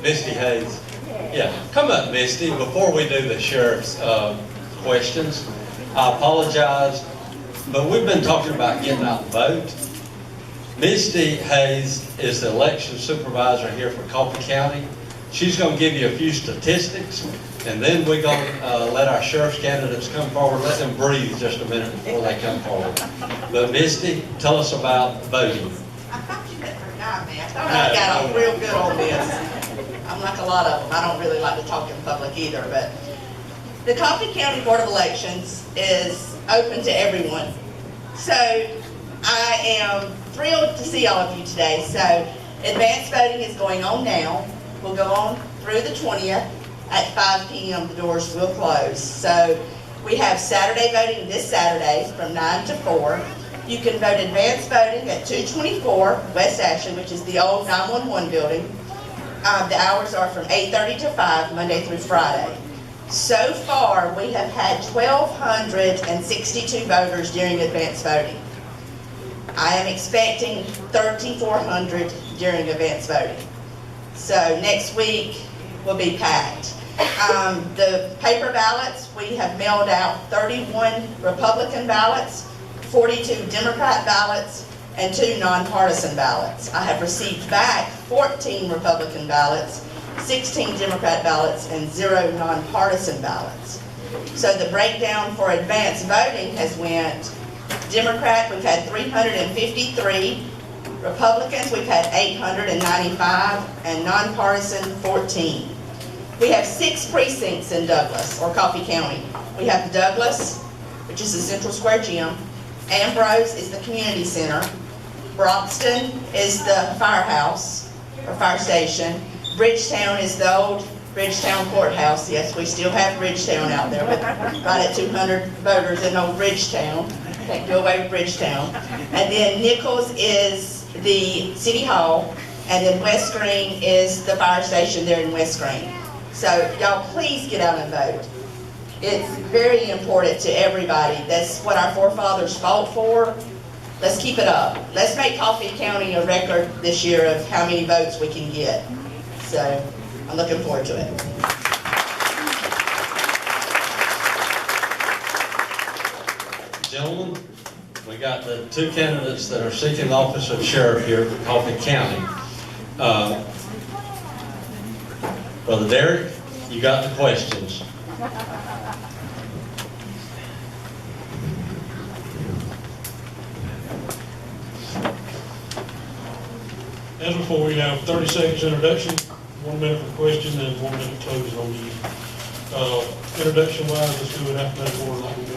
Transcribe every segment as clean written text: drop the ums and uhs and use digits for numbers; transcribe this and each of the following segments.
Misty Hayes. Yeah, come up, Misty, before we do the sheriff's questions. I apologize, but we've been talking about getting out and vote. Misty Hayes is the election supervisor here for Coffee County. She's going to give you a few statistics, and then we're going to let our sheriff's candidates come forward. Let them breathe just a minute before they come forward. But Misty, tell us about voting. I thought you had forgotten me. I thought I got on real good on this. I'm like a lot of them. I don't really like to talk in public either, but the Coffee County Board of Elections is open to everyone. So I am thrilled to see all of you today. So advanced voting is going on now. We'll go on through the 20th. At 5 p.m. the doors will close. So we have Saturday voting this Saturday from 9 to 4. You can vote advanced voting at 224 West Ashland, which is the old 911 building. The hours are from 8:30 to 5, Monday through Friday. So far, we have had 1,262 voters during advanced voting. I am expecting 3,400 during advanced voting. So next week will be packed. The paper ballots, we have mailed out 31 Republican ballots, 42 Democrat ballots, and 2 nonpartisan ballots. I have received back 14 Republican ballots, 16 Democrat ballots, and 0 nonpartisan ballots. So the breakdown for advanced voting has went Democrat, we've had 353, Republicans, we've had 895, and nonpartisan, 14. We have 6 precincts in Douglas, or Coffee County. We have Douglas, which is the Central Square Gym. Ambrose is the community center. Broxton is the firehouse, or fire station. Bridgetown is the old Bridgetown courthouse. Yes, we still have Bridgetown out there, but right at 200 voters in old Bridgetown. Can't go away with Bridgetown. And then Nichols is the city hall, and then West Green is the fire station there in West Green. So y'all please get out and vote. It's very important to everybody. That's what our forefathers fought for. Let's keep it up. Let's make Coffee County a record this year of how many votes we can get. So I'm looking forward to it. Gentlemen, we got the 2 candidates that are seeking the office of sheriff here for Coffee County. Brother Derek, you got the questions. As before, we have 30 seconds introduction, 1 minute for question, and 1 minute closing on you. Introduction wise, let's do it alphabetical order like we do.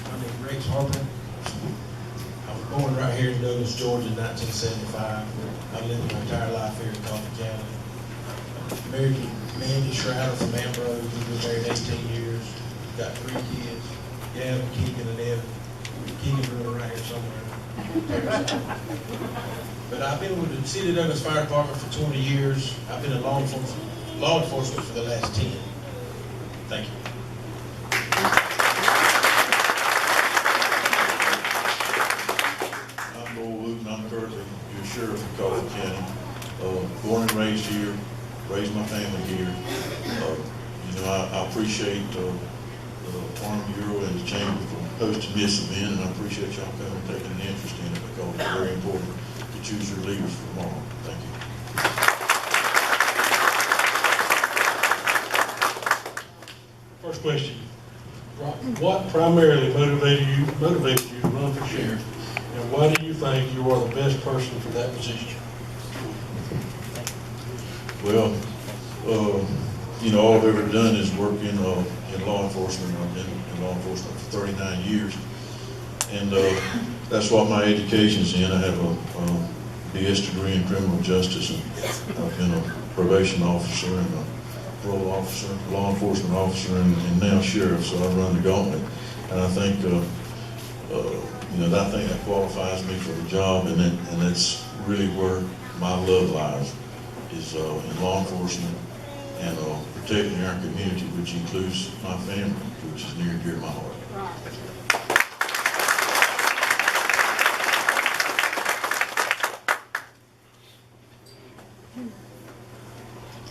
My name is Rex Harper. I was born right here in Douglas, Georgia in 1975. I lived my entire life here in Coffee County. Married to Mandy Schrader from Ambrose. We've been married 18 years. Got 3 kids. Gavin, Keegan, and Evan. Keegan's running right here somewhere. But I've been with the City of Douglas Fire Department for 20 years. I've been in law enforcement for the last 10. Thank you. I'm Bo Wooten. I'm currently your sheriff of Coffee County. Born and raised here, raised my family here. I appreciate the Army Bureau and the Chamber for hosting this event, and I appreciate y'all coming and taking an interest in it because it's very important to choose your leaders for tomorrow. Thank you. First question. What primarily motivated you to run for sheriff? And why do you think you are the best person for that position? Well, all I've ever done is work in law enforcement. I've been in law enforcement for 39 years. And that's what my education's in. I have a BS degree in criminal justice, and I've been a probation officer and a parole officer, law enforcement officer, and now sheriff, so I run the gauntlet. And I think, I think that qualifies me for the job, and that's really where my love lies, is in law enforcement and protecting our community, which includes my family, which is near and dear to my heart.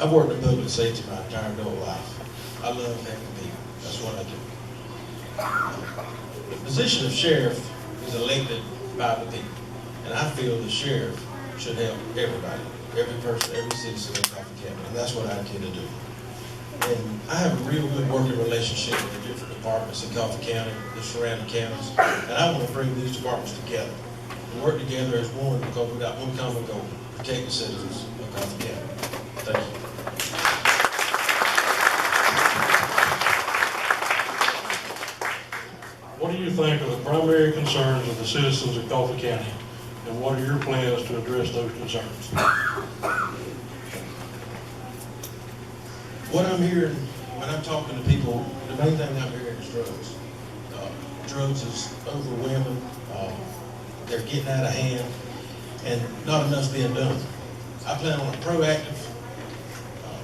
I've worked in public safety my entire adult life. I love helping people. That's what I do. The position of sheriff is elected by the people. And I feel the sheriff should help everybody, every person, every citizen in Coffee County. And that's what I intend to do. And I have a real good working relationship with the different departments in Coffee County, the surrounding counties. And I want to bring these departments together and work together as one because we've got one common goal, protect the citizens of Coffee County. Thank you. What do you think are the primary concerns of the citizens of Coffee County, and what are your plans to address those concerns? What I'm hearing when I'm talking to people, the main thing I'm hearing is drugs. Drugs is overwhelming. They're getting out of hand, and not enough's being done. I plan on a proactive.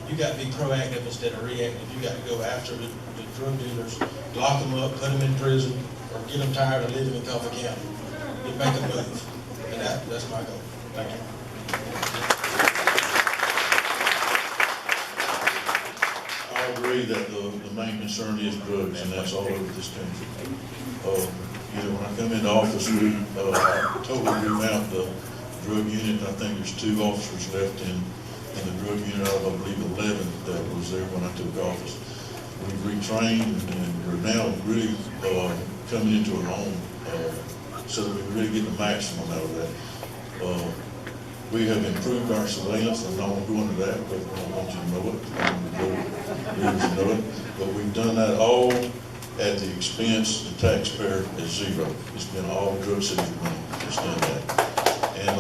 You got to be proactive instead of reactive. You got to go after the drug dealers, lock them up, put them in prison, or get them tired of living in Coffee County. You make them move, and that's my goal. Thank you. I agree that the main concern is drugs, and that's all over this country. When I come into office, we totally revamped the drug unit. I think there's 2 officers left in the drug unit out of, I believe, 11 that was there when I took office. We've retrained, and we're now really coming into our own, so that we really get the maximum out of that. We have improved our surveillance. I'm not going to go into that, but I want you to know it. I want the leaders to know it. But we've done that all at the expense of the taxpayer is zero. It's been all drug seizure money that's done that. And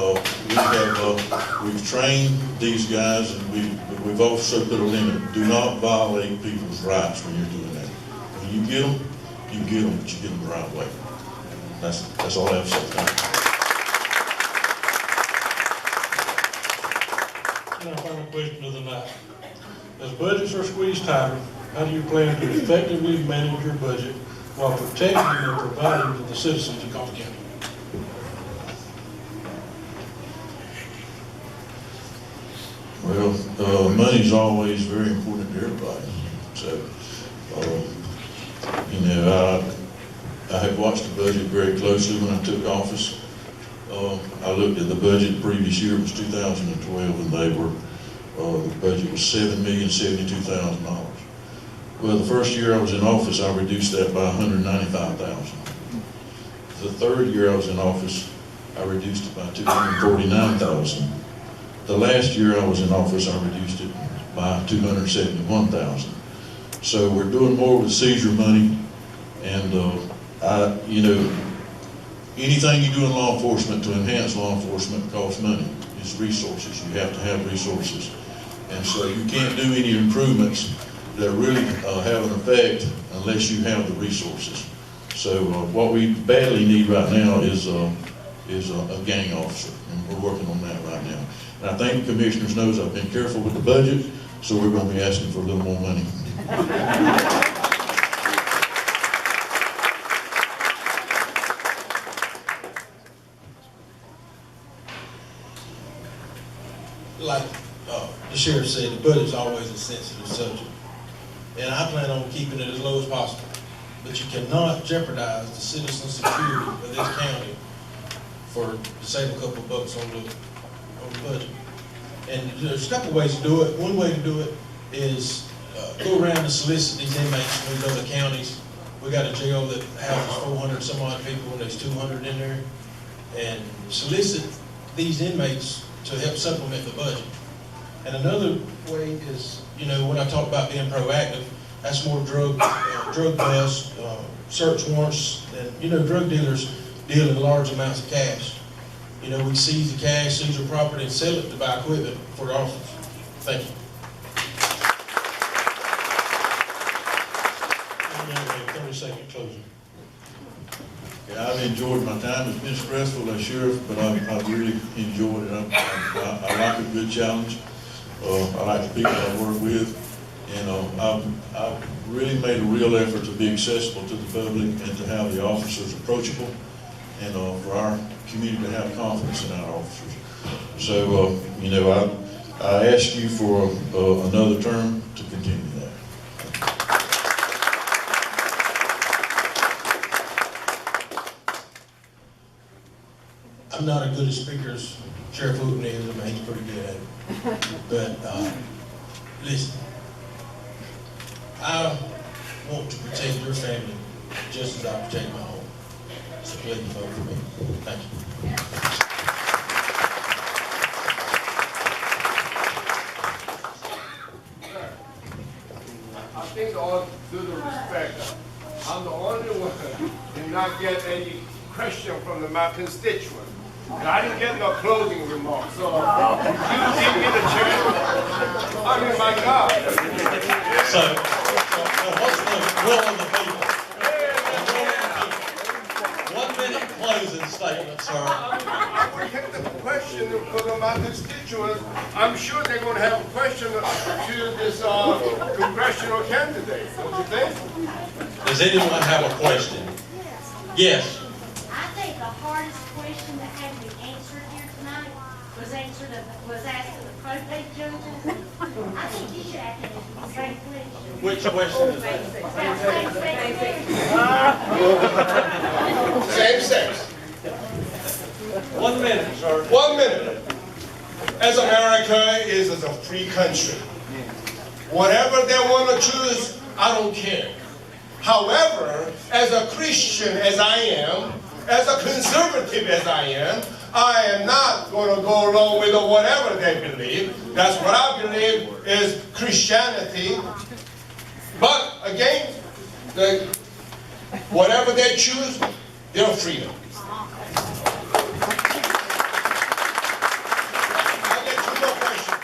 we've trained these guys, and we've also put a limit. Do not violate people's rights when you're doing that. When you get them, but you get them the right way. That's all I have to say. Thank you. And our final question of the night. As budgets are squeezed tighter, how do you plan to effectively manage your budget while protecting and providing to the citizens of Coffee County? Well, money's always very important to everybody. So, I have watched the budget very closely when I took office. I looked at the budget the previous year, it was 2012, and the budget was $7,072,000. Well, the first year I was in office, I reduced that by $195,000. The third year I was in office, I reduced it by $249,000. The last year I was in office, I reduced it by $271,000. So we're doing more with seizure money, and anything you do in law enforcement to enhance law enforcement costs money. It's resources. You have to have resources. And so you can't do any improvements that really have an effect unless you have the resources. So what we badly need right now is a gang officer, and we're working on that right now. And I think the commissioners knows I've been careful with the budget, so we're going to be asking for a little more money. Like the sheriff said, the budget's always a sensitive subject. And I plan on keeping it as low as possible. But you cannot jeopardize the citizen security of this county to save a couple of bucks on the budget. And there's a couple of ways to do it. One way to do it is go around and solicit these inmates from these other counties. We got a jail that houses 400 some odd people, and there's 200 in there. And solicit these inmates to help supplement the budget. And another way is, when I talk about being proactive, that's more drug busts, search warrants, and drug dealers deal in large amounts of cash. We seize the cash, seize the property, and sell it to buy equipment for the officers. Thank you. And then a 30-second closing. Yeah, I've enjoyed my time. It's been stressful as sheriff, but I've really enjoyed it. I like a good challenge. I like the people I work with. And I've really made a real effort to be accessible to the public and to have the officers approachable, and for our community to have confidence in our officers. So, I ask you for another term to continue that. I'm not as good a speaker as Sheriff Wooten is. I mean, he's pretty good at it. But, listen, I want to protect your family just as I protect my own. So please vote for me. Thank you. I think all due the respect, I'm the only one who did not get any question from my constituents. And I didn't get no closing remarks, so you give me the chance. I mean, my God. So what's the will of the people? 1 minute closing statement, sir. I will take the question from my constituents. I'm sure they're going to have a question to this congressional candidate, don't you think? Does anyone have a question? Yes. I think the hardest question that had to be answered here tonight was asked to the probate judges. I think you should ask the same question. Which question is that? Same sex. 1 minute, sir. 1 minute. As America is a free country, whatever they want to choose, I don't care. However, as a Christian as I am, as a conservative as I am not going to go along with whatever they believe. That's what I believe is Christianity. But again, whatever they choose, their freedom. I get two more questions.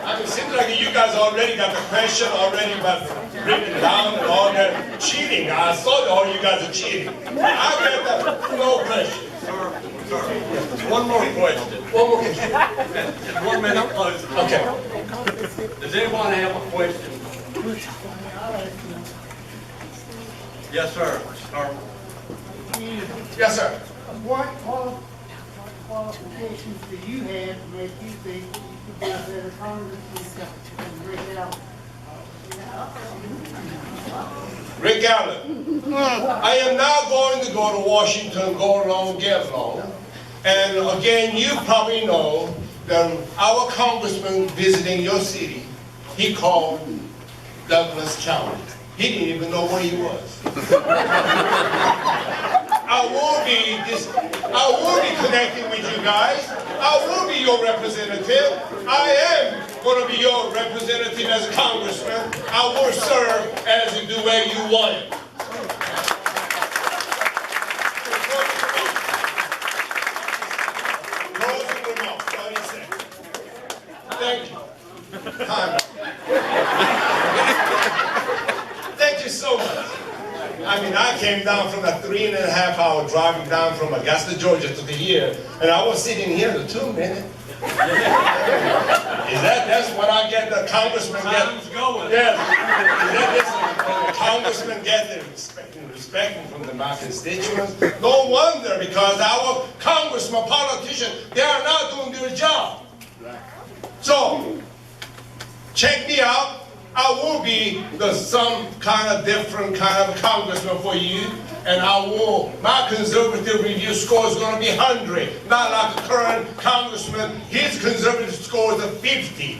I mean, it seems like you guys already got the question already, but written down and all that cheating. I saw that all you guys are cheating. I get that. No question. One more question. One more question. 1 minute closing. Okay. Does anyone have a question? Yes, sir. Yes, sir. What qualifications do you have to make you think that you could be a better congressman than Rick Allen? Rick Allen. I am not going to go to Washington, go along, get along. And again, you probably know that our congressman visiting your city, he called Douglas County. He didn't even know where he was. I will be connecting with you guys. I will be your representative. I am going to be your representative as a congressman. I will serve as the way you want it. Closing remarks, 30 seconds. Thank you. Time. Thank you so much. I mean, I came down from a 3.5-hour driving down from Augusta, Georgia to here, and I was sitting here for 2 minutes. That's what I get the congressman get? Time's going. Yes. The congressman get the respect from my constituents? No wonder, because our congressmen, politicians, they are not doing their job. So, check me out. I will be some kind of different kind of congressman for you, and my conservative review score is going to be 100, not like the current congressman. His conservative score is a 50.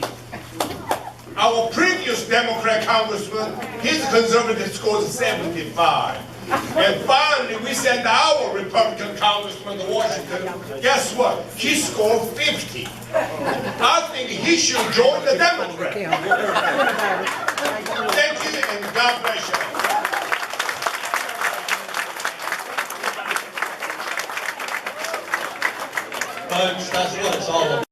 Our previous Democrat congressman, his conservative score is 75. And finally, we sent our Republican congressman to Washington. Guess what? He scored 50. I think he should join the Democrats. Thank you, and God bless you. Folks, that's what it's all about.